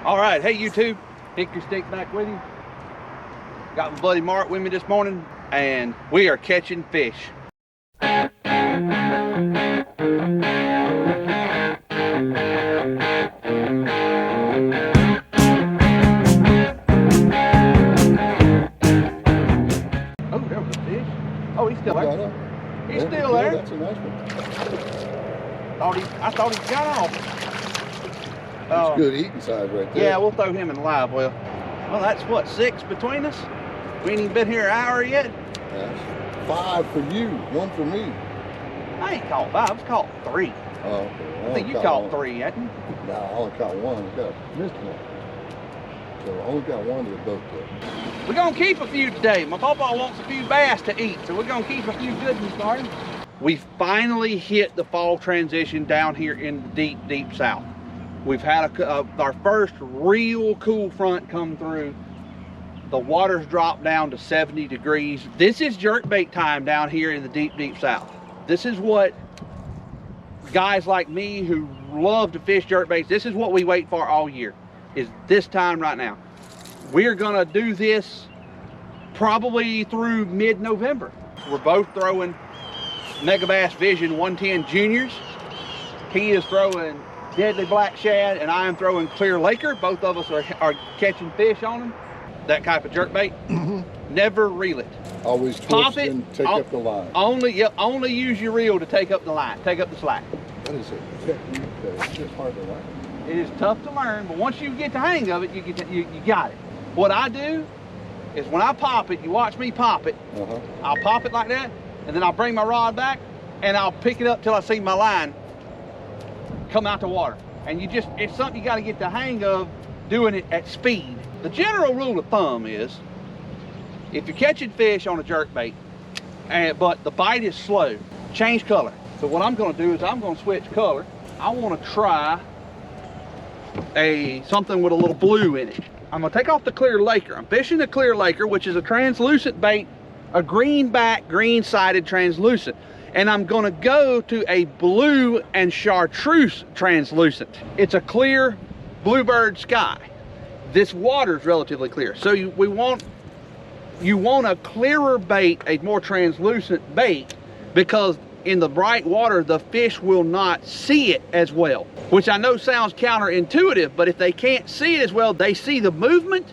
All right, hey YouTube, Hyckory Styck back with you. Got my buddy Mark with me this morning, and we are catching fish. Oh, there was a fish. Oh, he's still there. He's still there. That's a nice one. I thought he got off. That's good eating size right there. Yeah, we'll throw him in the live well. Well, that's what, 6 between us? We ain't even been here an hour yet? That's 5 for you, 1 for me. I ain't caught 5, I've caught 3. Oh, okay. I think you caught 3, hadn't you? No, I only caught 1. I missed one. So I only got 1 to the boat there. We're gonna keep a few today. My papa wants a few bass to eat, so we're gonna keep a few good ones started. We finally hit the fall transition down here in the deep, deep south. We've had our first real cool front come through. The water's dropped down to 70 degrees. This is jerkbait time down here in the deep, deep south. This is what guys like me who love to fish jerkbaits, this is what we wait for all year, is this time right now. We're gonna do this probably through mid-November. We're both throwing Megabass Vision 110 Juniors. He is throwing Deadly Black Shad, and I am throwing Clear Laker. Both of us are catching fish on them. That type of jerkbait. Never reel it. Always twist and take up the line. Only use your reel to take up the line, take up the slack. That is a technique that's just hard to learn. It is tough to learn, but once you get the hang of it, you got it. What I do is when I pop it, you watch me pop it. I'll pop it like that, and then I'll bring my rod back, and I'll pick it up till I see my line come out the water. And it's something you got to get the hang of, doing it at speed. The general rule of thumb is, if you're catching fish on a jerkbait, but the bite is slow, change color. So what I'm going to do is I'm going to switch color. I want to try something with a little blue in it. I'm going to take off the Clear Laker. I'm fishing the Clear Laker, which is a translucent bait, a green back, green sided translucent. And I'm going to go to a blue and chartreuse translucent. It's a clear bluebird sky. This water is relatively clear. So you want a clearer bait, a more translucent bait, because in the bright water, the fish will not see it as well. Which I know sounds counterintuitive, but if they can't see it as well, they see the movement,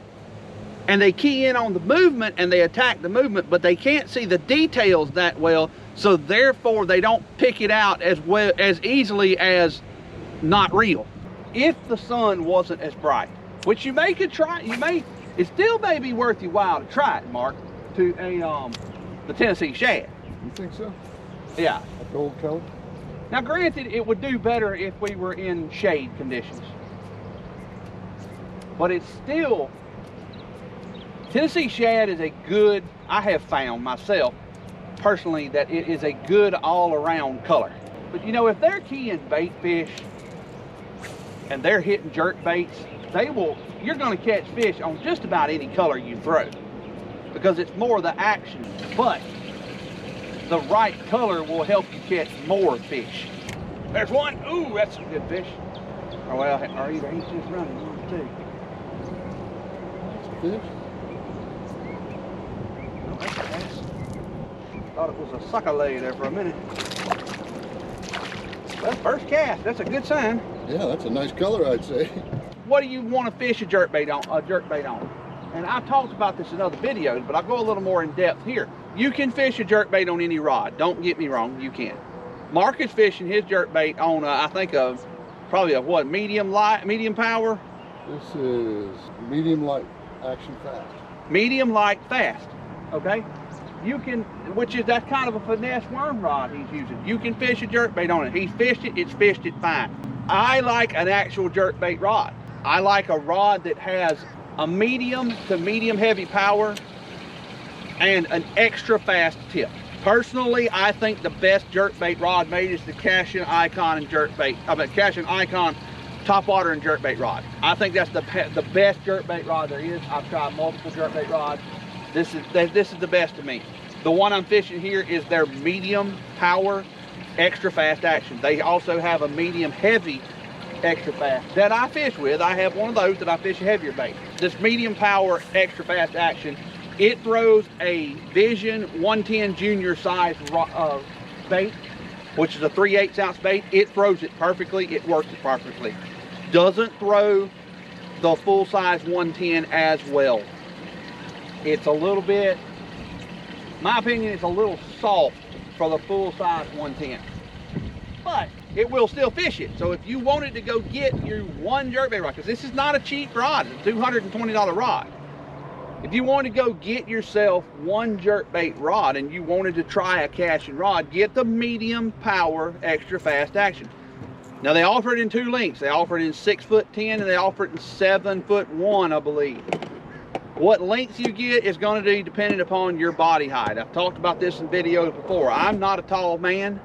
and they key in on the movement, and they attack the movement, but they can't see the details that well, so therefore they don't pick it out as well, as easily as not real. If the sun wasn't as bright, which you could try, it still may be worth your while to try it, Mark, to the Tennessee Shad. You think so? Yeah. A gold color? Now granted, it would do better if we were in shade conditions, but it's still, Tennessee Shad is a good, I have found myself personally that it is a good all-around color. But you know, if they're keying bait fish and they're hitting jerk baits, you're going to catch fish on just about any color you throw, because it's more the action, but the right color will help you catch more fish. There's one. Ooh, that's some good fish. Oh well, or either he's just running, one or two. Fish? Oh, that's a bass. Thought it was a sucker lay there for a minute. Well, first cast, that's a good sign. Yeah, that's a nice color, I'd say. What do you want to fish a jerkbait on? And I've talked about this in other videos, but I'll go a little more in depth here. You can fish a jerkbait on any rod. Don't get me wrong, you can. Mark is fishing his jerkbait on, I think probably a what, medium power? This is medium light, action fast. Medium light fast, okay? You can, that's kind of a finesse worm rod he's using. You can fish a jerkbait on it. He's fished it, it's fished it fine. I like an actual jerkbait rod. I like a rod that has a medium to medium heavy power and an extra fast tip. Personally, I think the best jerkbait rod made is the Cashin Icon and Cashin Icon topwater and jerkbait rod. I think that's the best jerkbait rod there is. I've tried multiple jerkbait rods. This is the best to me. The one I'm fishing here is their medium power, extra fast action. They also have a medium heavy extra fast that I fish with. I have one of those that I fish a heavier bait. This medium power extra fast action, it throws a Vision 110 junior size bait, which is a 3/8 ounce bait. It throws it perfectly, it works it perfectly. Doesn't throw the full size 110 as well. It's a little bit, my opinion, it's a little soft for the full size 110. But it will still fish it. So if you wanted to go get your one jerkbait rod, because this is not a cheap rod, it's a $220 rod. If you want to go get yourself one jerkbait rod and you wanted to try a casting rod, get the medium power extra fast action. Now they offer it in 2 lengths. They offer it in 6'10" and they offer it in 7'1", I believe. What length you get is going to be dependent upon your body height. I've talked about this in videos before. I'm not a tall man.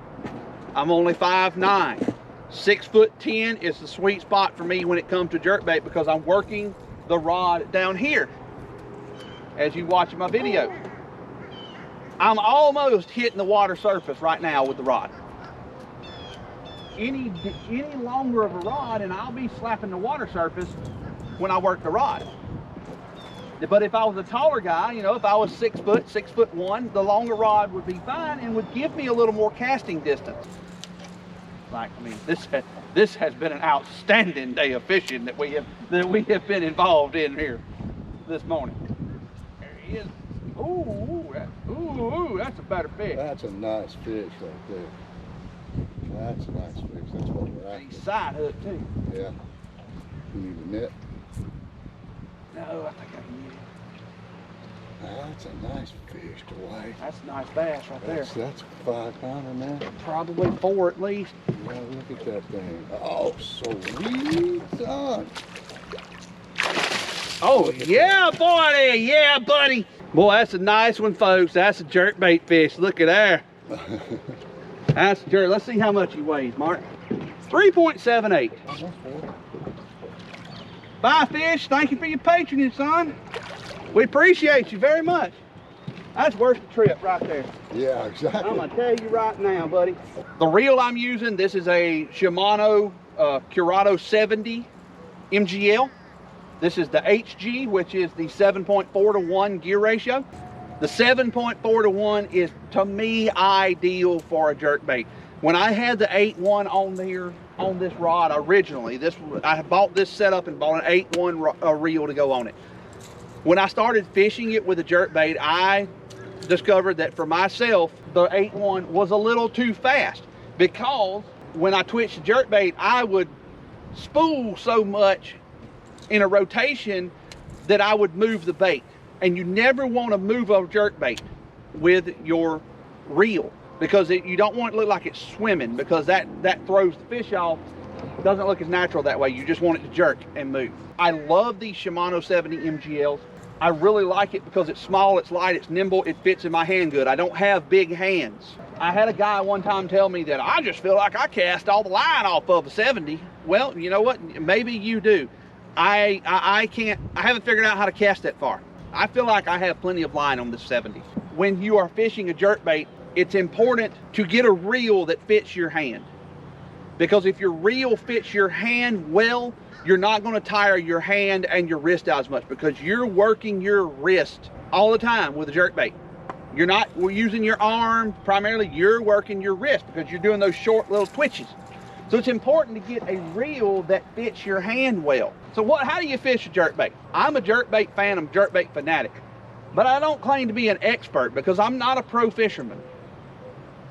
I'm only 5'9". 6'10" is the sweet spot for me when it comes to jerkbait because I'm working the rod down here. As you watch my video, I'm almost hitting the water surface right now with the rod. Any longer of a rod and I'll be slapping the water surface when I work the rod. But if I was a taller guy, you know, if I was 6 foot, 6'1", the longer rod would be fine and would give me a little more casting distance. Like, I mean, this has been an outstanding day of fishing that we have been involved in here this morning. There he is. Ooh, that's a better fish. That's a nice fish right there. That's a nice fish. That's what we're after. He's side hook too. Yeah. You need a net? No, I think I can get it. That's a nice fish to weigh. That's a nice bass right there. That's a 5-pounder, man. Probably 4 at least. Yeah, look at that thing. Oh, sweet son. Oh, yeah, buddy. Yeah, buddy. Boy, that's a nice one, folks. That's a jerkbait fish. Look at there. That's a jerk. Let's see how much he weighs, Mark. 3.78. Bye, fish. Thank you for your patronage, son. We appreciate you very much. That's worth the trip right there. Yeah, exactly. I'm gonna tell you right now, buddy. The reel I'm using, this is a Shimano Curado 70 MGL. This is the HG, which is the 7.4 to 1 gear ratio. The 7.4 to 1 is, to me, ideal for a jerkbait. When I had the 8.1 on here, on this rod originally, I bought this setup and bought an 8.1 reel to go on it. When I started fishing it with a jerkbait, I discovered that for myself, the 8.1 was a little too fast because when I twitched the jerkbait, I would spool so much in a rotation that I would move the bait. And you never want to move a jerkbait with your reel because you don't want it to look like it's swimming, because that throws the fish off. It doesn't look as natural that way. You just want it to jerk and move. I love these Shimano 70 MGLs. I really like it because it's small, it's light, it's nimble, it fits in my hand good. I don't have big hands. I had a guy one time tell me that I just feel like I cast all the line off of a 70. Well, you know what? Maybe you do. I haven't figured out how to cast that far. I feel like I have plenty of line on the 70. When you are fishing a jerkbait, it's important to get a reel that fits your hand. Because if your reel fits your hand well, you're not going to tire your hand and your wrist out as much, because you're working your wrist all the time with a jerkbait. You're not using your arm primarily, you're working your wrist because you're doing those short little twitches. So it's important to get a reel that fits your hand well. So how do you fish a jerkbait? I'm a jerkbait fan, I'm a jerkbait fanatic. But I don't claim to be an expert because I'm not a pro fisherman.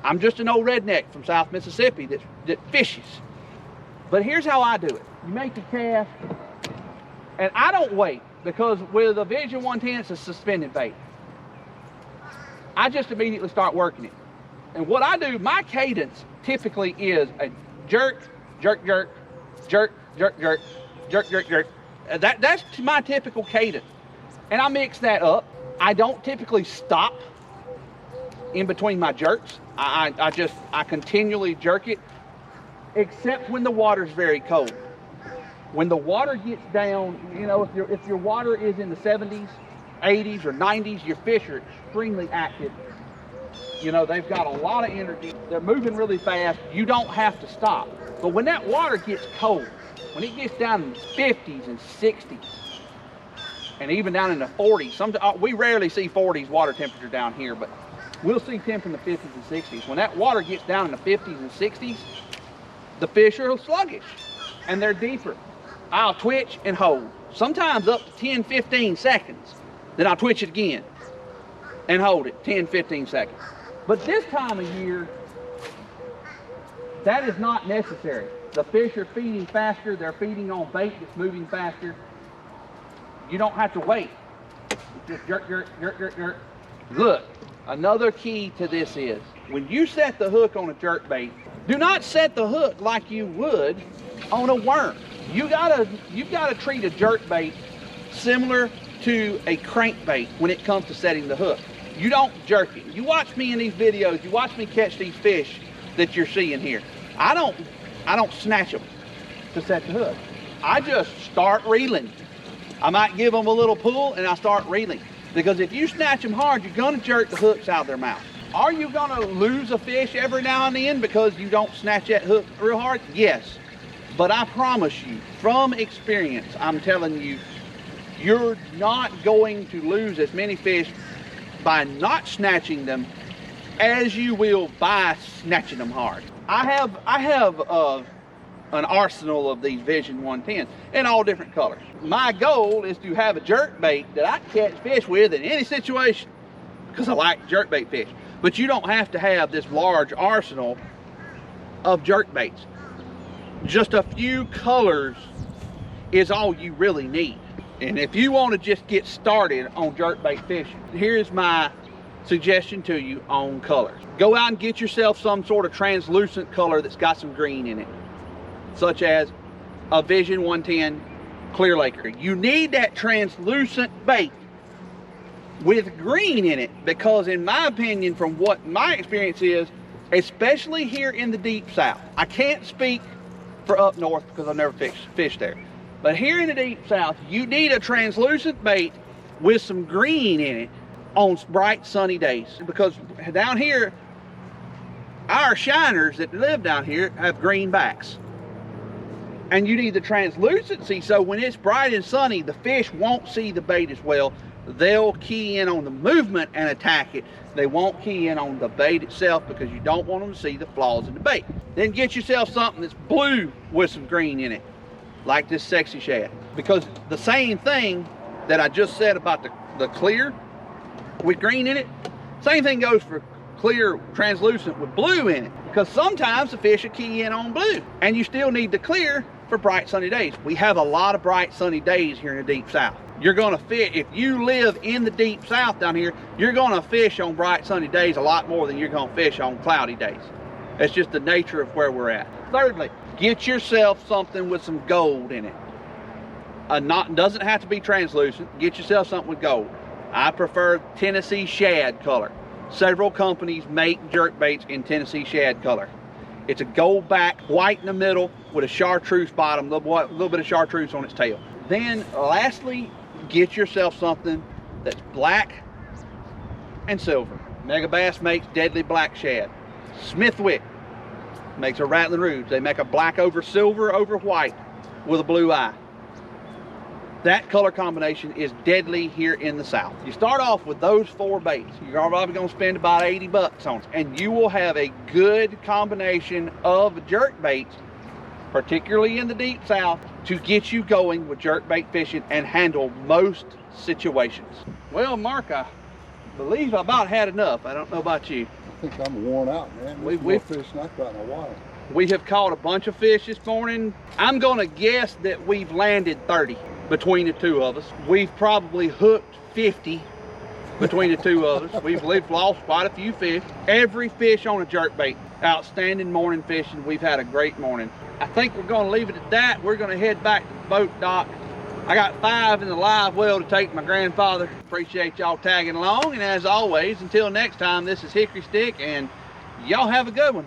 I'm just an old redneck from South Mississippi that fishes. But here's how I do it. You make a cast, and I don't wait, because with a Vision 110, it's a suspended bait. I just immediately start working it. And what I do, my cadence typically is a jerk, jerk, jerk, jerk, jerk, jerk, jerk, jerk, jerk. That's my typical cadence. And I mix that up. I don't typically stop in between my jerks. I continually jerk it, except when the water's very cold. When the water gets down, you know, if your water is in the 70s, 80s, or 90s, your fish are extremely active. You know, they've got a lot of energy. They're moving really fast. You don't have to stop. But when that water gets cold, when it gets down in the 50s and 60s, and even down in the 40s, we rarely see 40s water temperature down here, but we'll see temp in the 50s and 60s. When that water gets down in the 50s and 60s, the fish are sluggish and they're deeper. I'll twitch and hold, sometimes up to 10, 15 seconds. Then I'll twitch it again and hold it 10, 15 seconds. But this time of year, that is not necessary. The fish are feeding faster. They're feeding on bait that's moving faster. You don't have to wait. Just jerk, jerk, jerk, jerk, jerk. Look, another key to this is, when you set the hook on a jerkbait, do not set the hook like you would on a worm. You've got to treat a jerkbait similar to a crankbait when it comes to setting the hook. You don't jerk it. You watch me in these videos, you watch me catch these fish that you're seeing here. I don't snatch them to set the hook. I just start reeling. I might give them a little pull and I start reeling. Because if you snatch them hard, you're gonna jerk the hooks out of their mouth. Are you gonna lose a fish every now and then because you don't snatch that hook real hard? Yes. But I promise you, from experience, I'm telling you, you're not going to lose as many fish by not snatching them as you will by snatching them hard. I have an arsenal of these Vision 110 in all different colors. My goal is to have a jerkbait that I can catch fish with in any situation, because I like jerkbait fish. But you don't have to have this large arsenal of jerkbaits. Just a few colors is all you really need. And if you want to just get started on jerkbait fishing, here's my suggestion to you on colors. Go out and get yourself some sort of translucent color that's got some green in it, such as a Vision 110 clear laker. You need that translucent bait with green in it, because in my opinion, from what my experience is, especially here in the deep south, I can't speak for up north because I've never fished there, but here in the deep south, you need a translucent bait with some green in it on bright sunny days, because down here, our shiners that live down here have green backs. And you need the translucency, so when it's bright and sunny, the fish won't see the bait as well. They'll key in on the movement and attack it. They won't key in on the bait itself, because you don't want them to see the flaws in the bait. Then get yourself something that's blue with some green in it, like this Sexy Shad. Because the same thing that I just said about the clear with green in it, same thing goes for clear translucent with blue in it, because sometimes the fish will key in on blue, and you still need the clear for bright sunny days. We have a lot of bright sunny days here in the deep south. You're gonna fish, if you live in the deep south down here, you're gonna fish on bright sunny days a lot more than you're gonna fish on cloudy days. That's just the nature of where we're at. Thirdly, get yourself something with some gold in it. Doesn't have to be translucent. Get yourself something with gold. I prefer Tennessee Shad color. Several companies make jerkbaits in Tennessee Shad color. It's a gold back, white in the middle, with a chartreuse bottom, little bit of chartreuse on its tail. Then lastly, get yourself something that's black and silver. Megabass makes deadly black shad. Smithwick makes a Rattling Rouge. They make a black over silver over white with a blue eye. That color combination is deadly here in the south. You start off with those 4 baits. You're probably gonna spend about 80 bucks on it, and you will have a good combination of jerkbaits, particularly in the deep south, to get you going with jerkbait fishing and handle most situations. Well, Mark, I believe I about had enough. I don't know about you. I think I'm worn out, man. We've fished like that in a while. We have caught a bunch of fish this morning. I'm gonna guess that we've landed 30 between the two of us. We've probably hooked 50 between the two of us. We've lost quite a few fish. Every fish on a jerkbait. Outstanding morning fishing. We've had a great morning. I think we're gonna leave it at that. We're gonna head back to the boat dock. I got 5 in the live well to take my grandfather. Appreciate y'all tagging along, and as always, until next time, this is Hyckory Styck, and y'all have a good one.